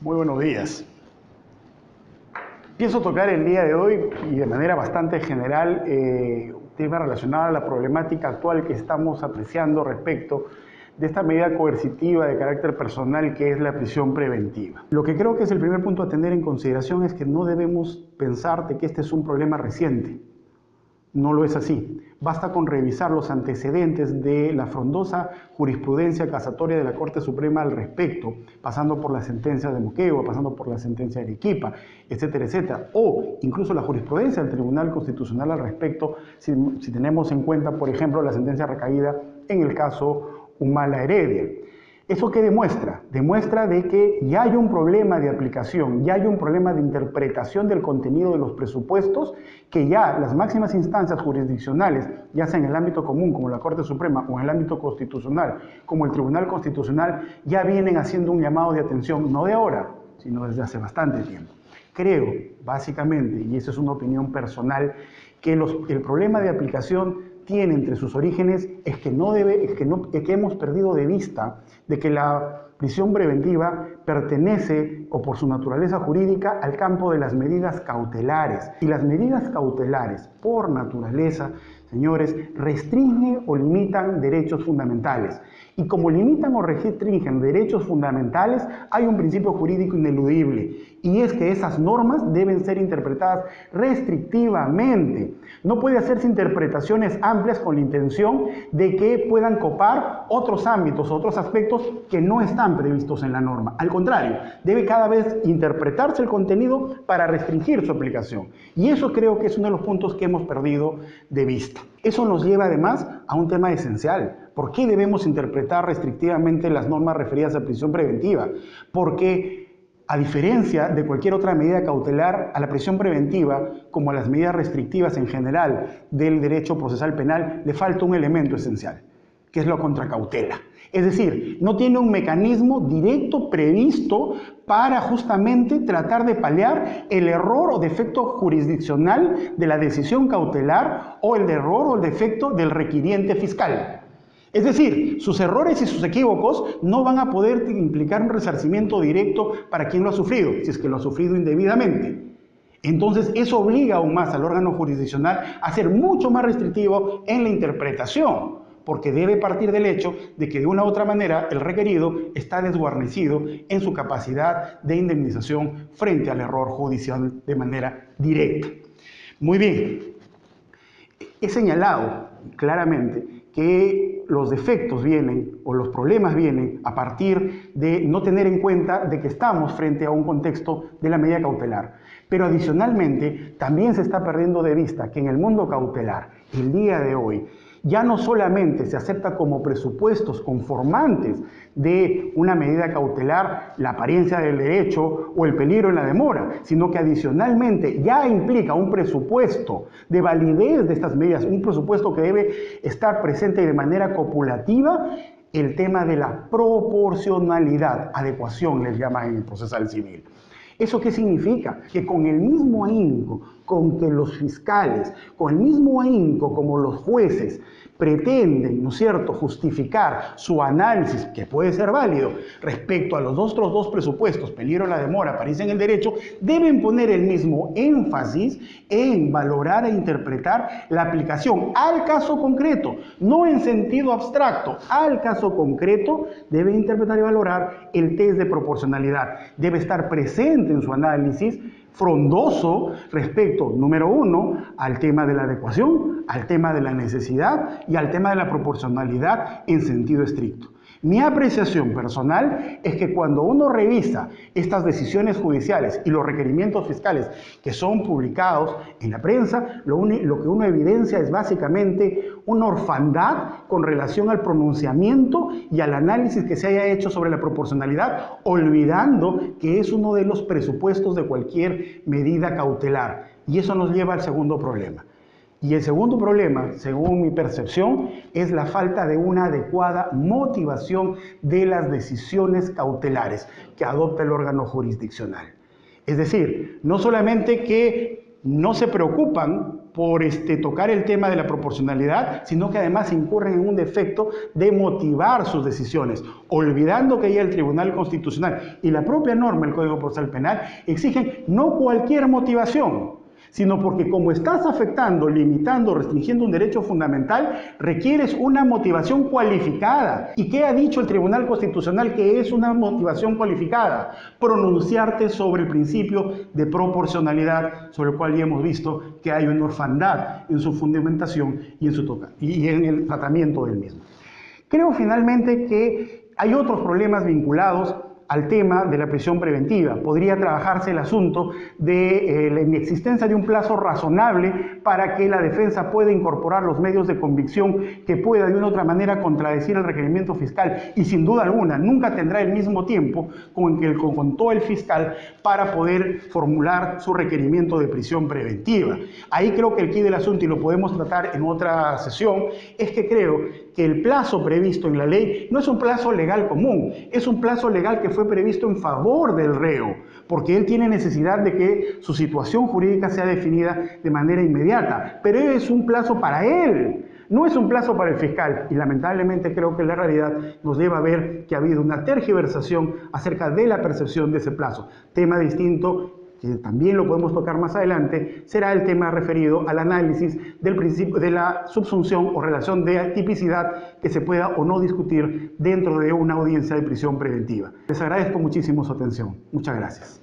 Muy buenos días. Pienso tocar el día de hoy y de manera bastante general un tema relacionado a la problemática actual que estamos apreciando respecto de esta medida coercitiva de carácter personal que es la prisión preventiva. Lo que creo que es el primer punto a tener en consideración es que no debemos pensar de que este es un problema reciente. No lo es así. Basta con revisar los antecedentes de la frondosa jurisprudencia casatoria de la Corte Suprema al respecto, pasando por la sentencia de Moquegua, pasando por la sentencia de Arequipa, etcétera, etcétera, o incluso la jurisprudencia del Tribunal Constitucional al respecto, si tenemos en cuenta, por ejemplo, la sentencia recaída en el caso Humala Heredia. ¿Eso qué demuestra? Demuestra de que ya hay un problema de aplicación, ya hay un problema de interpretación del contenido de los presupuestos, que ya las máximas instancias jurisdiccionales, ya sea en el ámbito común como la Corte Suprema o en el ámbito constitucional como el Tribunal Constitucional, ya vienen haciendo un llamado de atención, no de ahora, sino desde hace bastante tiempo. Creo, básicamente, y esa es una opinión personal, que el problema de aplicación tiene entre sus orígenes es que hemos perdido de vista de que la prisión preventiva pertenece, o por su naturaleza jurídica, al campo de las medidas cautelares. Y las medidas cautelares, por naturaleza, señores, restringen o limitan derechos fundamentales. Y como limitan o restringen derechos fundamentales, hay un principio jurídico ineludible, y es que esas normas deben ser interpretadas restrictivamente. No puede hacerse interpretaciones amplias con la intención de que puedan copar otros ámbitos, otros aspectos que no están previstos en la norma. Al contrario, debe cada vez interpretarse el contenido para restringir su aplicación. Y eso creo que es uno de los puntos que hemos perdido de vista. Eso nos lleva además a un tema esencial. ¿Por qué debemos interpretar restrictivamente las normas referidas a prisión preventiva? Porque, a diferencia de cualquier otra medida cautelar, a la prisión preventiva, como a las medidas restrictivas en general del derecho procesal penal, le falta un elemento esencial, que es la contracautela. Es decir, no tiene un mecanismo directo previsto para justamente tratar de paliar el error o defecto jurisdiccional de la decisión cautelar o el error o el defecto del requiriente fiscal. Es decir, sus errores y sus equívocos no van a poder implicar un resarcimiento directo para quien lo ha sufrido, si es que lo ha sufrido indebidamente. Entonces, eso obliga aún más al órgano jurisdiccional a ser mucho más restrictivo en la interpretación, porque debe partir del hecho de que de una u otra manera el requerido está desguarnecido en su capacidad de indemnización frente al error judicial de manera directa. Muy bien, he señalado claramente que los defectos vienen o los problemas vienen a partir de no tener en cuenta de que estamos frente a un contexto de la medida cautelar. Pero adicionalmente también se está perdiendo de vista que en el mundo cautelar, el día de hoy, ya no solamente se acepta como presupuestos conformantes de una medida cautelar la apariencia del derecho o el peligro en la demora, sino que adicionalmente ya implica un presupuesto de validez de estas medidas, un presupuesto que debe estar presente de manera copulativa el tema de la proporcionalidad, adecuación les llaman en el procesal civil. ¿Eso qué significa? Que con el mismo ahínco con que los fiscales, con el mismo ahínco como los jueces pretenden, ¿no es cierto?, justificar su análisis, que puede ser válido, respecto a los otros dos presupuestos, peligro en la demora, apariencia en el derecho, deben poner el mismo énfasis en valorar e interpretar la aplicación al caso concreto, no en sentido abstracto, al caso concreto debe interpretar y valorar el test de proporcionalidad, debe estar presente en su análisis frondoso respecto, número uno, al tema de la adecuación, al tema de la necesidad y al tema de la proporcionalidad en sentido estricto. Mi apreciación personal es que cuando uno revisa estas decisiones judiciales y los requerimientos fiscales que son publicados en la prensa, lo que uno evidencia es básicamente una orfandad con relación al pronunciamiento y al análisis que se haya hecho sobre la proporcionalidad, olvidando que es uno de los presupuestos de cualquier medida cautelar. Y eso nos lleva al segundo problema. Y el segundo problema, según mi percepción, es la falta de una adecuada motivación de las decisiones cautelares que adopta el órgano jurisdiccional. Es decir, no solamente que no se preocupan por tocar el tema de la proporcionalidad, sino que además incurren en un defecto de motivar sus decisiones, olvidando que ya el Tribunal Constitucional y la propia norma del Código Procesal Penal exigen no cualquier motivación, sino porque como estás afectando, limitando, restringiendo un derecho fundamental, requieres una motivación cualificada. ¿Y qué ha dicho el Tribunal Constitucional que es una motivación cualificada? Pronunciarte sobre el principio de proporcionalidad, sobre el cual ya hemos visto que hay una orfandad en su fundamentación y en el tratamiento del mismo. Creo finalmente que hay otros problemas vinculados al tema de la prisión preventiva. Podría trabajarse el asunto de la inexistencia de un plazo razonable para que la defensa pueda incorporar los medios de convicción que pueda de una u otra manera contradecir el requerimiento fiscal, y sin duda alguna nunca tendrá el mismo tiempo con que contó el fiscal para poder formular su requerimiento de prisión preventiva. Ahí creo que el quid del asunto, y lo podemos tratar en otra sesión, es que creo que el plazo previsto en la ley no es un plazo legal común, es un plazo legal que fue previsto en favor del reo, porque él tiene necesidad de que su situación jurídica sea definida de manera inmediata, pero es un plazo para él, no es un plazo para el fiscal, y lamentablemente creo que la realidad nos lleva a ver que ha habido una tergiversación acerca de la percepción de ese plazo. Tema distinto, que también lo podemos tocar más adelante, será el tema referido al análisis del principio de la subsunción o relación de tipicidad que se pueda o no discutir dentro de una audiencia de prisión preventiva. Les agradezco muchísimo su atención. Muchas gracias.